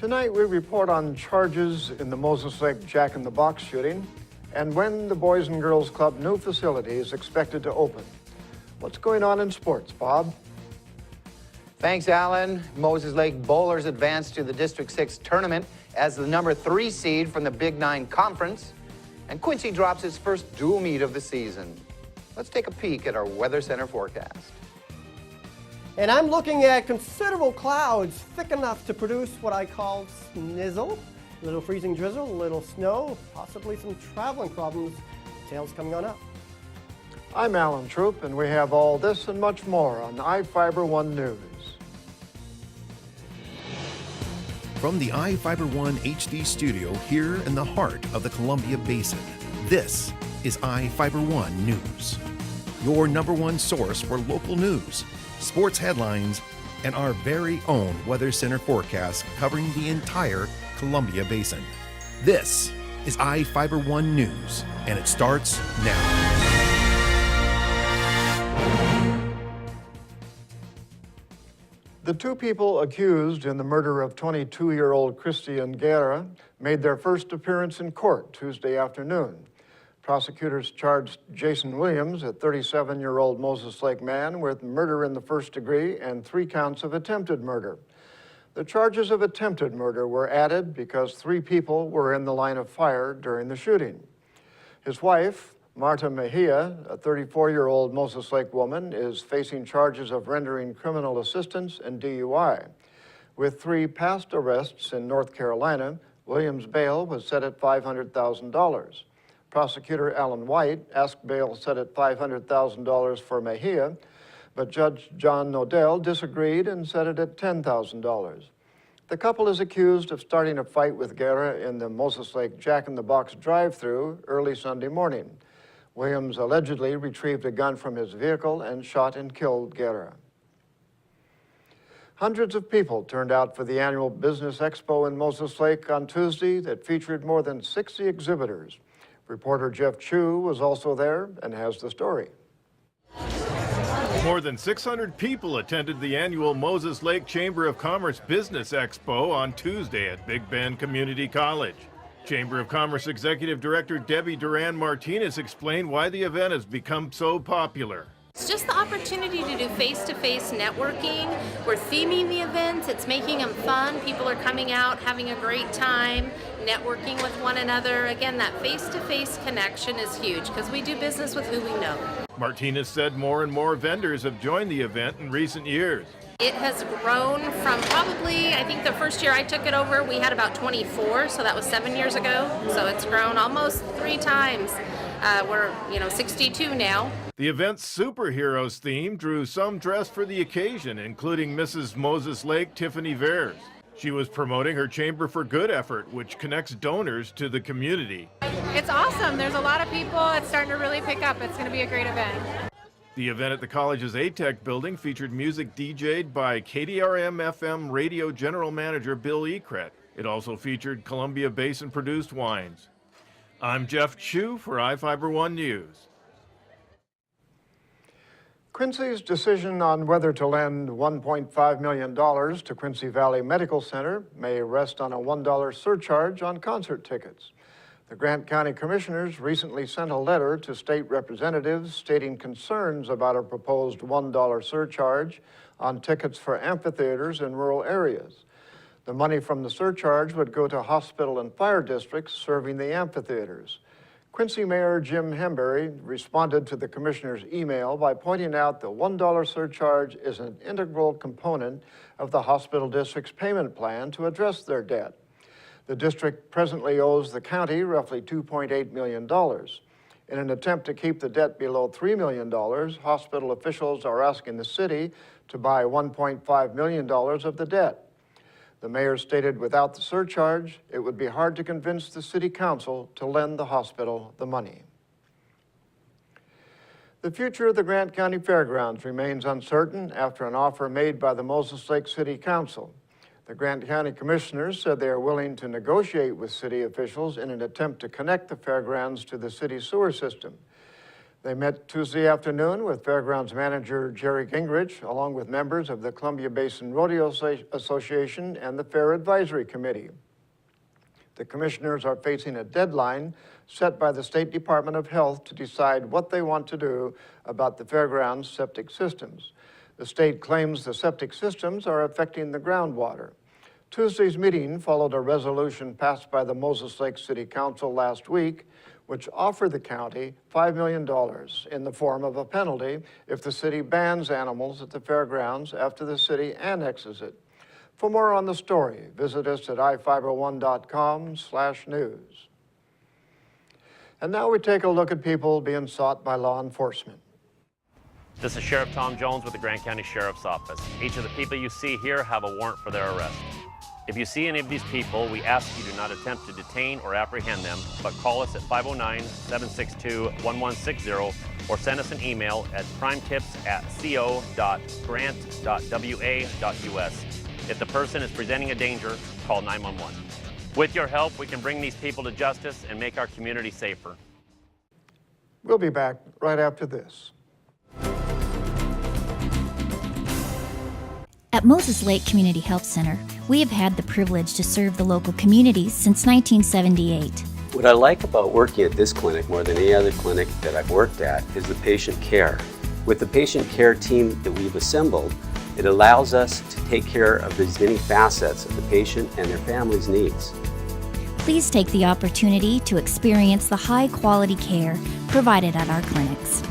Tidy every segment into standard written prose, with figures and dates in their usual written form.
Tonight we report on charges in the Moses Lake Jack-in-the-Box shooting and when the Boys and Girls Club new facility is expected to open. What's going on in sports, Bob? Thanks, Alan. Moses Lake Bowlers advanced to the District 6 tournament as the number 3 seed from the Big 9 Conference. And Quincy drops its first dual meet of the season. Let's take a peek at our Weather Center forecast. And I'm looking at considerable clouds thick enough to produce what I call snizzle. A little freezing drizzle, a little snow, possibly some traveling problems. Details coming on up. I'm Alan Troop, and we have all this and much more on iFiber One News. From the iFiber One HD studio here in the heart of the Columbia Basin, this is iFiber One News. Your #1 source for local news, sports headlines, and our very own Weather Center forecast covering the entire Columbia Basin. This is iFiber One News, and it starts now. The two people accused in the murder of 22-year-old Christian Guerra made their first appearance in court Tuesday afternoon. Prosecutors charged Jason Williams, a 37-year-old Moses Lake man, with murder in the first degree and 3 counts of attempted murder. The charges of attempted murder were added because 3 people were in the line of fire during the shooting. His wife, Marta Mejia, a 34-year-old Moses Lake woman, is facing charges of rendering criminal assistance and DUI. With 3 past arrests in North Carolina, Williams' bail was set at $500,000. Prosecutor Alan White asked bail set at $500,000 for Mejia, but Judge John Nodell disagreed and set it at $10,000. The couple is accused of starting a fight with Guerra in the Moses Lake Jack-in-the-Box drive-thru early Sunday morning. Williams allegedly retrieved a gun from his vehicle and shot and killed Guerra. Hundreds of people turned out for the annual Business Expo in Moses Lake on Tuesday that featured more than 60 exhibitors. Reporter Jeff Chu was also there and has the story. More than 600 people attended the annual Moses Lake Chamber of Commerce Business Expo on Tuesday at Big Bend Community College. Chamber of Commerce Executive Director Debbie Duran Martinez explained why the event has become so popular. It's just the opportunity to do face-to-face networking. We're theming the events, it's making them fun. People are coming out, having a great time, networking with one another. Again, that face-to-face connection is huge because we do business with who we know. Martinez said more and more vendors have joined the event in recent years. It has grown from probably, I think the first year I took it over, we had about 24, so that was 7 years ago. So it's grown almost 3 times. We're, 62 now. The event's superheroes theme drew some dressed for the occasion, including Mrs. Moses Lake Tiffany Veres. She was promoting her Chamber for Good effort, which connects donors to the community. It's awesome. There's a lot of people. It's starting to really pick up. It's going to be a great event. The event at the college's ATEC building featured music DJ'd by KDRM-FM radio general manager Bill Ekret. It also featured Columbia Basin-produced wines. I'm Jeff Chu for iFiber One News. Quincy's decision on whether to lend $1.5 million to Quincy Valley Medical Center may rest on a $1 surcharge on concert tickets. The Grant County Commissioners recently sent a letter to state representatives stating concerns about a proposed $1 surcharge on tickets for amphitheaters in rural areas. The money from the surcharge would go to hospital and fire districts serving the amphitheaters. Quincy Mayor Jim Hembury responded to the commissioner's email by pointing out the $1 surcharge is an integral component of the hospital district's payment plan to address their debt. The district presently owes the county roughly $2.8 million. In an attempt to keep the debt below $3 million, hospital officials are asking the city to buy $1.5 million of the debt. The mayor stated without the surcharge, it would be hard to convince the city council to lend the hospital the money. The future of the Grant County Fairgrounds remains uncertain after an offer made by the Moses Lake City Council. The Grant County Commissioners said they are willing to negotiate with city officials in an attempt to connect the fairgrounds to the city sewer system. They met Tuesday afternoon with Fairgrounds manager Jerry Gingrich, along with members of the Columbia Basin Rodeo Association and the Fair Advisory Committee. The commissioners are facing a deadline set by the State Department of Health to decide what they want to do about the fairgrounds' septic systems. The state claims the septic systems are affecting the groundwater. Tuesday's meeting followed a resolution passed by the Moses Lake City Council last week, which offered the county $5 million in the form of a penalty if the city bans animals at the fairgrounds after the city annexes it. For more on the story, visit us at ifiber1.com/news. And now we take a look at people being sought by law enforcement. This is Sheriff Tom Jones with the Grant County Sheriff's Office. Each of the people you see here have a warrant for their arrest. If you see any of these people, we ask you do not attempt to detain or apprehend them, but call us at 509-762-1160 or send us an email at crimetips@co.grant.wa.us. If the person is presenting a danger, call 911. With your help, we can bring these people to justice and make our community safer. We'll be back right after this. At Moses Lake Community Health Center, we have had the privilege to serve the local communities since 1978. What I like about working at this clinic more than any other clinic that I've worked at is the patient care. With the patient care team that we've assembled, it allows us to take care of as many facets of the patient and their family's needs. Please take the opportunity to experience the high-quality care provided at our clinics.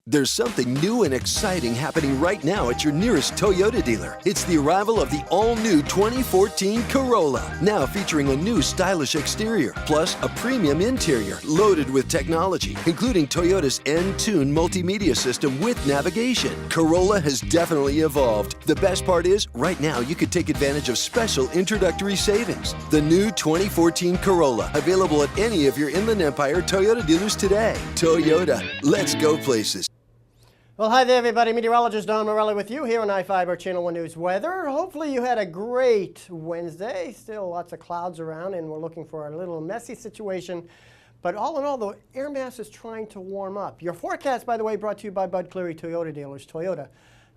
There's something new and exciting happening right now at your nearest Toyota dealer. It's the arrival of the all-new 2014 Corolla, now featuring a new stylish exterior, plus a premium interior loaded with technology, including Toyota's N-Tune multimedia system with navigation. Corolla has definitely evolved. The best part is, right now you could take advantage of special introductory savings. The new 2014 Corolla, available at any of your Inland Empire Toyota dealers today. Toyota, let's go places. Well, hi there, everybody. Meteorologist Don Morelli with you here on iFiber Channel 1 News Weather. Hopefully you had a great Wednesday. Still lots of clouds around, and we're looking for a little messy situation. But all in all, the air mass is trying to warm up. Your forecast, by the way, brought to you by Bud Cleary Toyota dealers. Toyota,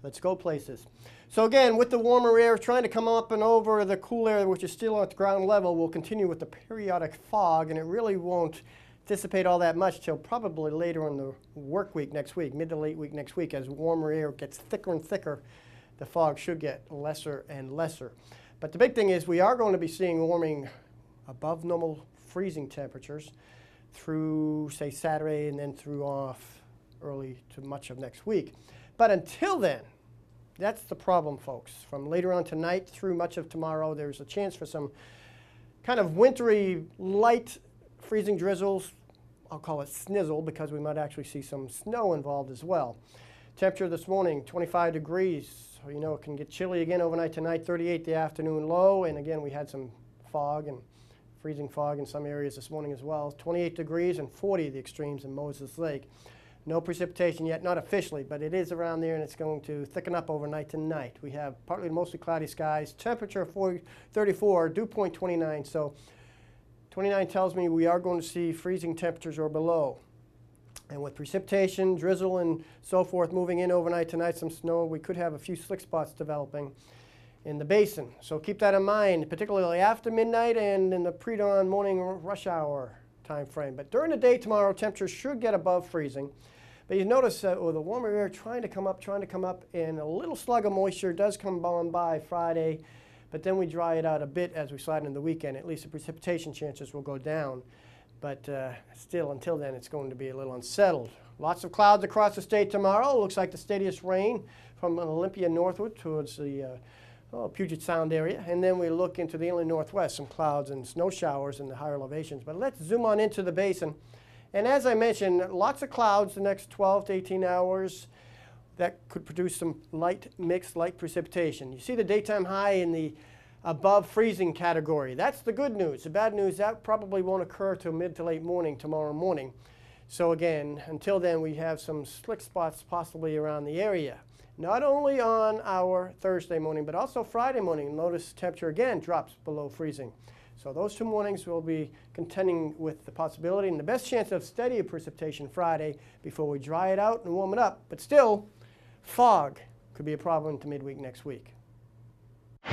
let's go places. So again, with the warmer air trying to come up and over the cool air, which is still at ground level, we'll continue with the periodic fog, and it really won't dissipate all that much till probably later in the work week next week, mid to late week next week. As warmer air gets thicker and thicker, the fog should get lesser and lesser. But the big thing is we are going to be seeing warming above normal freezing temperatures through, say, Saturday and then through off early to much of next week. But until then, that's the problem, folks. From later on tonight through much of tomorrow, there's a chance for some kind of wintry light freezing drizzles. I'll call it snizzle because we might actually see some snow involved as well. Temperature this morning, 25 degrees. So you know it can get chilly again overnight tonight, 38 the afternoon low. And again, we had some fog and freezing fog in some areas this morning as well. 28 degrees and 40 the extremes in Moses Lake. No precipitation yet, not officially, but it is around there and it's going to thicken up overnight tonight. We have partly to mostly cloudy skies, temperature 34, dew point 29. So 29 tells me we are going to see freezing temperatures or below. And with precipitation, drizzle, and so forth moving in overnight tonight, some snow, we could have a few slick spots developing in the basin. So keep that in mind, particularly after midnight and in the pre-dawn morning rush hour time frame. But during the day tomorrow, temperatures should get above freezing. But you notice with the warmer air trying to come up, and a little slug of moisture does come on by Friday. But then we dry it out a bit as we slide into the weekend. At least the precipitation chances will go down. But still, until then, it's going to be a little unsettled. Lots of clouds across the state tomorrow. Looks like the steadiest rain from Olympia northward towards the Puget Sound area. And then we look into the inland northwest, some clouds and snow showers in the higher elevations. But let's zoom on into the basin. And as I mentioned, lots of clouds the next 12 to 18 hours. That could produce some mixed light precipitation. You see the daytime high in the above freezing category. That's the good news. The bad news, that probably won't occur till mid to late morning tomorrow morning. So again, until then, we have some slick spots possibly around the area. Not only on our Thursday morning, but also Friday morning. Notice temperature again drops below freezing. So those 2 mornings will be contending with the possibility and the best chance of steadier precipitation Friday before we dry it out and warm it up. But still, fog could be a problem to midweek next week.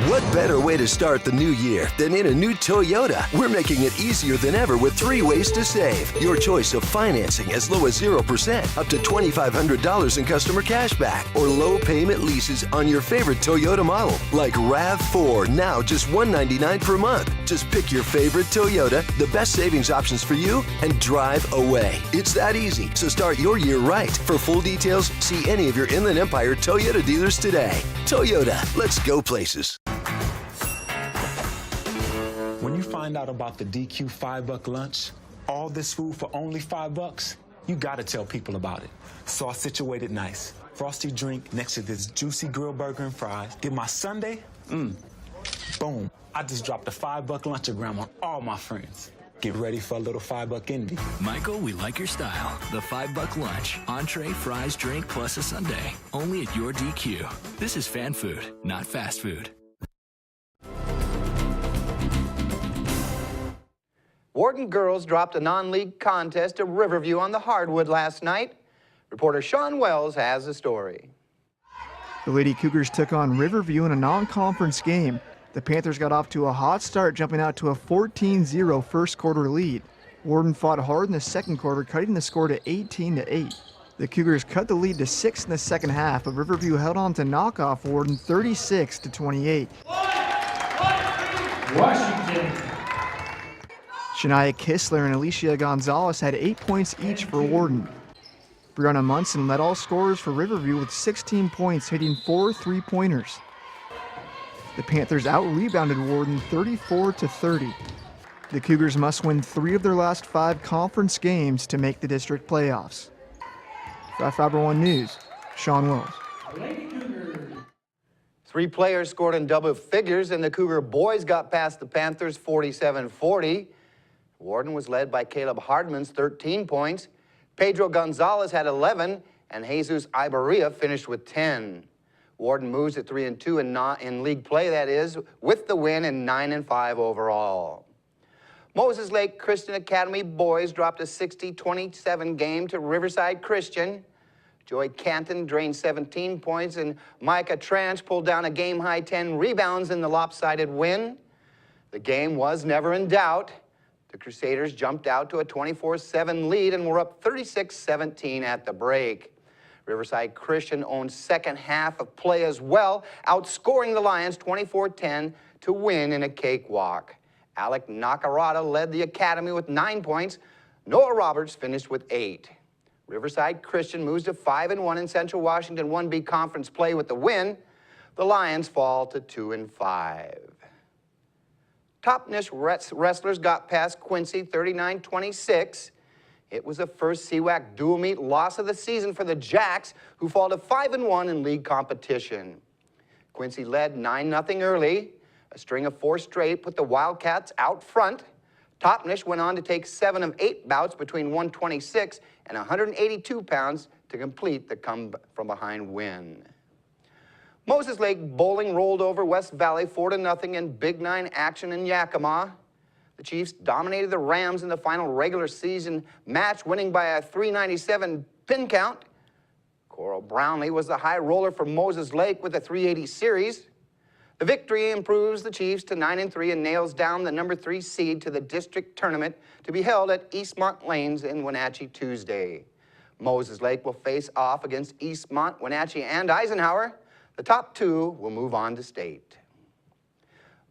What better way to start the new year than in a new Toyota? We're making it easier than ever with 3 ways to save. Your choice of financing as low as 0%, up to $2,500 in customer cash back, or low payment leases on your favorite Toyota model, like RAV4, now just $199 per month. Just pick your favorite Toyota, the best savings options for you, and drive away. It's that easy, so start your year right. For full details, see any of your Inland Empire Toyota dealers today. Toyota, let's go places. When you find out about the DQ $5 lunch, all this food for only $5, you gotta tell people about it. So I situated nice. Frosty drink next to this juicy grilled burger and fries. Get my Sunday, boom. I just dropped a $5 lunchogram on all my friends. Get ready for a little $5 envy. Michael, we like your style. The $5 lunch. Entree, fries, drink, plus a sundae. Only at your DQ. This is fan food, not fast food. Wharton girls dropped a non-league contest to Riverview on the hardwood last night. Reporter Sean Wells has the story. The Lady Cougars took on Riverview in a non-conference game. The Panthers got off to a hot start, jumping out to a 14-0 first quarter lead. Wharton fought hard in the second quarter, cutting the score to 18-8. The Cougars cut the lead to 6 in the second half, but Riverview held on to knock off Wharton 36-28. Washington. Shania Kistler and Alicia Gonzalez had 8 points each for Wharton. Brianna Munson led all scorers for Riverview with 16 points, hitting 4 3-pointers. The Panthers out-rebounded Wharton 34-30. The Cougars must win 3 of their last 5 conference games to make the district playoffs. For Fiber One News, Sean Wells. 3 players scored in double figures, and the Cougar boys got past the Panthers 47-40. Wharton was led by Caleb Hardman's 13 points. Pedro Gonzalez had 11, and Jesus Ibarria finished with 10. Wharton moves at 3-2 in league play, that is, with the win, and 9-5 overall. Moses Lake Christian Academy boys dropped a 60-27 game to Riverside Christian. Joy Canton drained 17 points, and Micah Tranch pulled down a game-high 10 rebounds in the lopsided win. The game was never in doubt. The Crusaders jumped out to a 24-7 lead and were up 36-17 at the break. Riverside Christian owned second half of play as well, outscoring the Lions 24-10 to win in a cakewalk. Alec Nakarada led the academy with 9 points. Noah Roberts finished with 8. Riverside Christian moves to 5-1 in Central Washington 1B Conference play with the win. The Lions fall to 2-5. Top-notch wrestlers got past Quincy 39-26. It was the first CWAC dual meet loss of the season for the Jacks, who fall to 5-1 in league competition. Quincy led 9-0 early. A string of 4 straight put the Wildcats out front. Topnish went on to take 7 of 8 bouts between 126 and 182 pounds to complete the come-from-behind win. Moses Lake Bowling rolled over West Valley 4-0 in Big 9 action in Yakima. The Chiefs dominated the Rams in the final regular season match, winning by a 397 pin count. Coral Brownlee was the high roller for Moses Lake with a 380 series. The victory improves the Chiefs to 9-3 and nails down the number 3 seed to the district tournament to be held at Eastmont Lanes in Wenatchee Tuesday. Moses Lake will face off against Eastmont, Wenatchee, and Eisenhower. The top 2 will move on to state.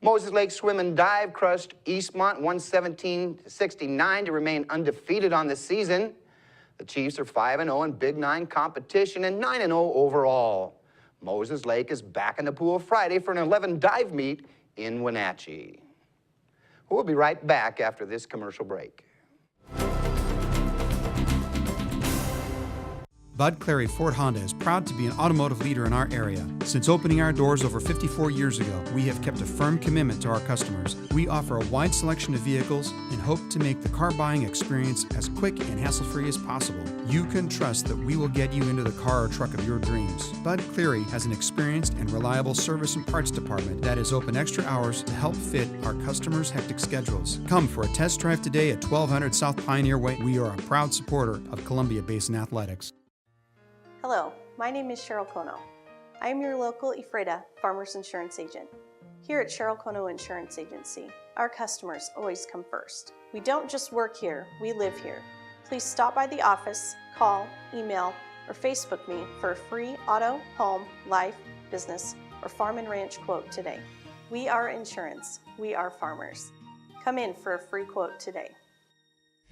Moses Lake Swim and Dive crushed Eastmont 117-69 to remain undefeated on the season. The Chiefs are 5-0 in Big 9 competition and 9-0 overall. Moses Lake is back in the pool Friday for an 11 dive meet in Wenatchee. We'll be right back after this commercial break. Bud Clary Ford Honda is proud to be an automotive leader in our area. Since opening our doors over 54 years ago, we have kept a firm commitment to our customers. We offer a wide selection of vehicles and hope to make the car buying experience as quick and hassle-free as possible. You can trust that we will get you into the car or truck of your dreams. Bud Cleary has an experienced and reliable service and parts department that is open extra hours to help fit our customers' hectic schedules. Come for a test drive today at 1200 South Pioneer Way. We are a proud supporter of Columbia Basin Athletics. Hello, my name is Cherylcono. I am your local Ephrata Farmers Insurance Agent. Here at Cherylcono Insurance Agency, our customers always come first. We don't just work here, we live here. Please stop by the office, call, email, or Facebook me for a free auto, home, life, business, or farm and ranch quote today. We are insurance. We are farmers. Come in for a free quote today.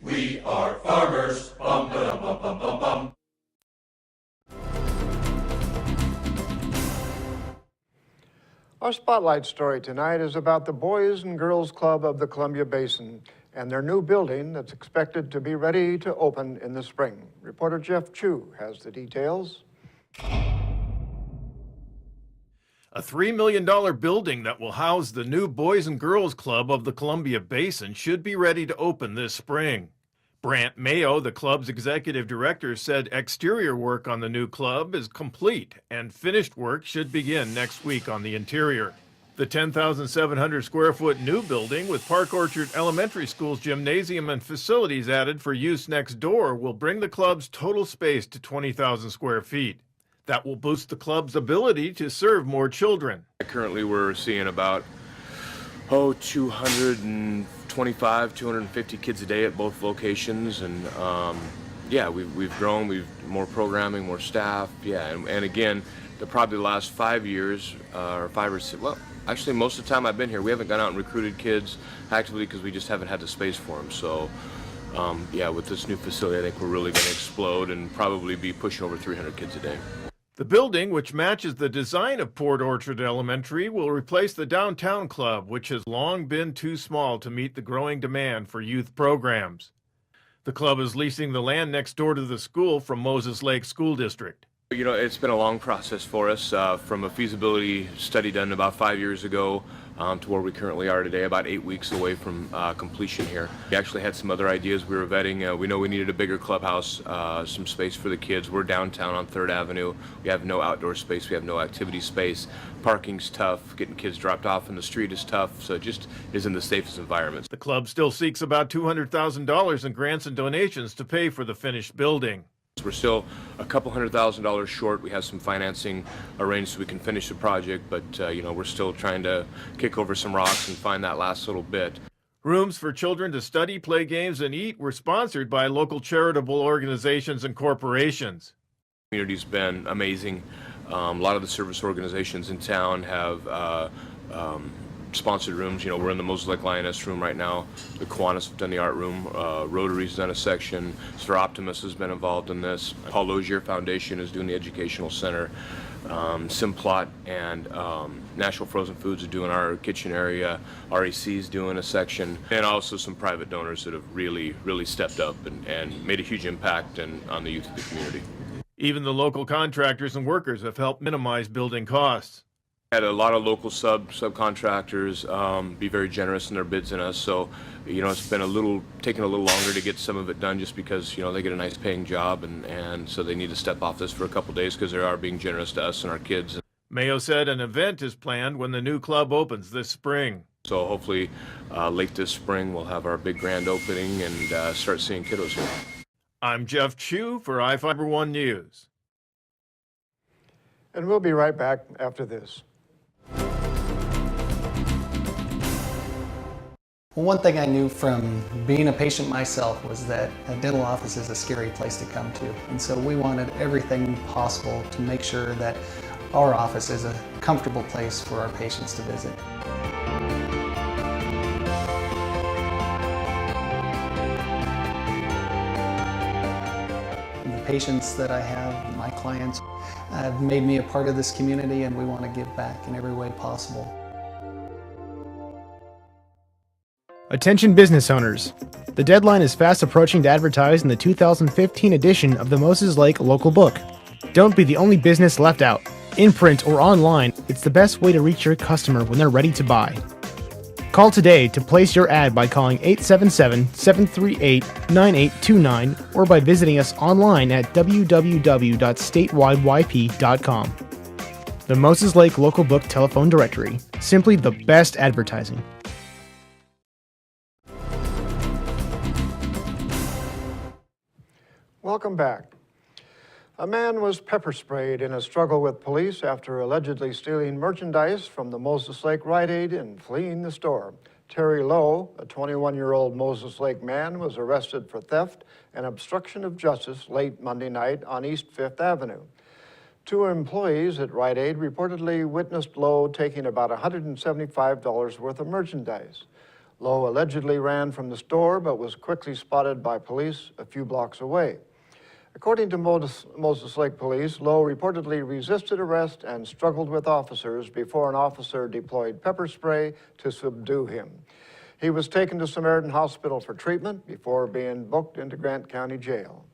We are farmers. Bum, ba-dum, bum, bum, bum, bum. Our spotlight story tonight is about the Boys and Girls Club of the Columbia Basin and their new building that's expected to be ready to open in the spring. Reporter Jeff Chu has the details. A $3 million building that will house the new Boys and Girls Club of the Columbia Basin should be ready to open this spring. Brant Mayo, the club's executive director, said exterior work on the new club is complete and finished work should begin next week on the interior. The 10,700 square foot new building with Park Orchard Elementary School's gymnasium and facilities added for use next door will bring the club's total space to 20,000 square feet. That will boost the club's ability to serve more children. Currently we're seeing about 225, 250 kids a day at both locations, and yeah, we've grown. We've more programming, more staff. Yeah, and again, probably the last 5 years or 5 or 6. Well, actually, most of the time I've been here, we haven't gone out and recruited kids actively because we just haven't had the space for them. So, yeah, with this new facility, I think we're really going to explode and probably be pushing over 300 kids a day. The building, which matches the design of Port Orchard Elementary, will replace the downtown club, which has long been too small to meet the growing demand for youth programs. The club is leasing the land next door to the school from Moses Lake School District. You know, it's been a long process for us from a feasibility study done about 5 years ago to where we currently are today, about 8 weeks away from completion here. We actually had some other ideas we were vetting. We know we needed a bigger clubhouse, some space for the kids. We're downtown on 3rd Avenue. We have no outdoor space. We have no activity space. Parking's tough. Getting kids dropped off in the street is tough. So it just isn't the safest environment. The club still seeks about $200,000 in grants and donations to pay for the finished building. We're still a couple $100,000 short. We have some financing arranged so we can finish the project, but you know, we're still trying to kick over some rocks and find that last little bit. Rooms for children to study, play games, and eat were sponsored by local charitable organizations and corporations. The community's been amazing. A lot of the service organizations in town have sponsored rooms. You know, we're in the Moses Lake Lioness room right now. The Kiwanis have done the art room. Rotary's done a section. Sir Optimus has been involved in this. Paul Lozier Foundation is doing the educational center. Simplot and National Frozen Foods are doing our kitchen area. REC's doing a section. And also some private donors that have really stepped up and made a huge impact on the youth of the community. Even the local contractors and workers have helped minimize building costs. Had a lot of local subcontractors be very generous in their bids in us, so you know, it's been taking a little longer to get some of it done just because, you know, they get a nice paying job and so they need to step off this for a couple days because they are being generous to us and our kids. Mayo said an event is planned when the new club opens this spring. So hopefully late this spring we'll have our big grand opening and start seeing kiddos here. I'm Jeff Chu for iFiber1 News. And we'll be right back after this. Well, one thing I knew from being a patient myself was that a dental office is a scary place to come to. And so we wanted everything possible to make sure that our office is a comfortable place for our patients to visit. The patients that I have, my clients, have made me a part of this community, and we want to give back in every way possible. Attention business owners. The deadline is fast approaching to advertise in the 2015 edition of the Moses Lake Local Book. Don't be the only business left out. In print or online, it's the best way to reach your customer when they're ready to buy. Call today to place your ad by calling 877-738-9829 or by visiting us online at www.statewideyp.com. The Moses Lake Local Book Telephone Directory. Simply the best advertising. Welcome back. A man was pepper sprayed in a struggle with police after allegedly stealing merchandise from the Moses Lake Rite Aid and fleeing the store. Terry Lowe, a 21-year-old Moses Lake man, was arrested for theft and obstruction of justice late Monday night on East 5th Avenue. Two employees at Rite Aid reportedly witnessed Lowe taking about $175 worth of merchandise. Lowe allegedly ran from the store but was quickly spotted by police a few blocks away. According to Moses Lake Police, Lowe reportedly resisted arrest and struggled with officers before an officer deployed pepper spray to subdue him. He was taken to Samaritan Hospital for treatment before being booked into Grant County Jail.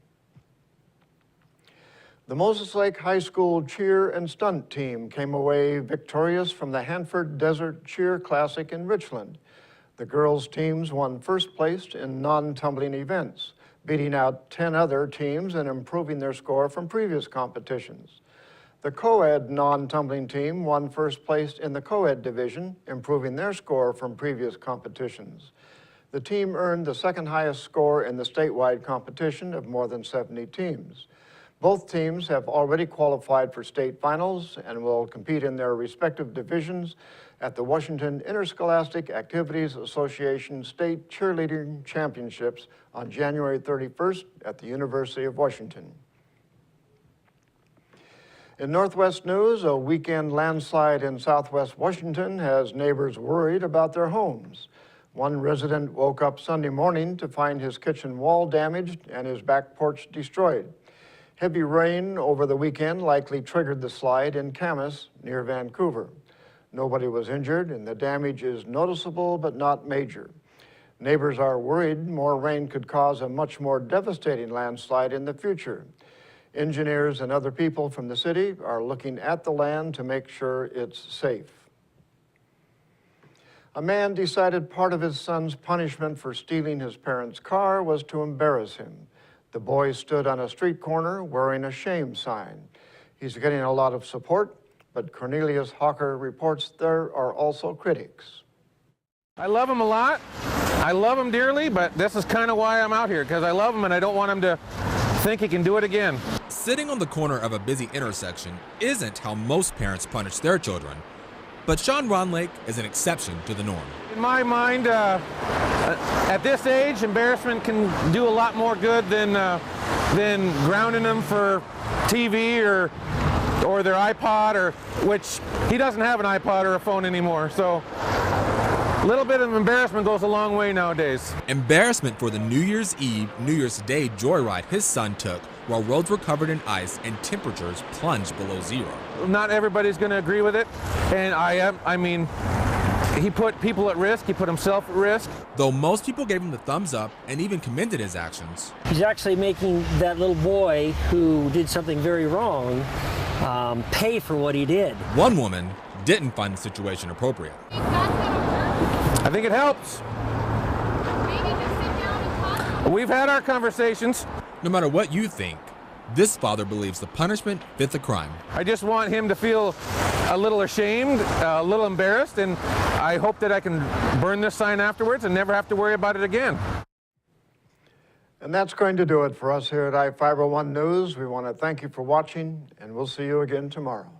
The Moses Lake High School cheer and stunt team came away victorious from the Hanford Desert Cheer Classic in Richland. The girls' teams won first place in non-tumbling events, beating out 10 other teams and improving their score from previous competitions. The co-ed non-tumbling team won first place in the co-ed division, improving their score from previous competitions. The team earned the second highest score in the statewide competition of more than 70 teams. Both teams have already qualified for state finals and will compete in their respective divisions at the Washington Interscholastic Activities Association State Cheerleading Championships on January 31st at the University of Washington. In Northwest news, a weekend landslide in Southwest Washington has neighbors worried about their homes. One resident woke up Sunday morning to find his kitchen wall damaged and his back porch destroyed. Heavy rain over the weekend likely triggered the slide in Camas near Vancouver. Nobody was injured, and the damage is noticeable but not major. Neighbors are worried more rain could cause a much more devastating landslide in the future. Engineers and other people from the city are looking at the land to make sure it's safe. A man decided part of his son's punishment for stealing his parents' car was to embarrass him. The boy stood on a street corner wearing a shame sign. He's getting a lot of support, but Cornelius Hawker reports there are also critics. I love him a lot. I love him dearly, but this is kind of why I'm out here, because I love him and I don't want him to think he can do it again. Sitting on the corner of a busy intersection isn't how most parents punish their children, but Sean Ronlake is an exception to the norm. In my mind, at this age, embarrassment can do a lot more good than grounding them for TV or their iPod, or which he doesn't have an iPod or a phone anymore. So a little bit of embarrassment goes a long way nowadays. Embarrassment for the New Year's Eve, New Year's Day joyride his son took while roads were covered in ice and temperatures plunged below zero. Not everybody's going to agree with it, and I mean, he put people at risk, he put himself at risk. Though most people gave him the thumbs up and even commended his actions. He's actually making that little boy who did something very wrong pay for what he did. One woman didn't find the situation appropriate. I think it helps. We've had our conversations. No matter what you think, this father believes the punishment fit the crime. I just want him to feel a little ashamed, a little embarrassed, and I hope that I can burn this sign afterwards and never have to worry about it again. And that's going to do it for us here at I-501 News. We want to thank you for watching, and we'll see you again tomorrow.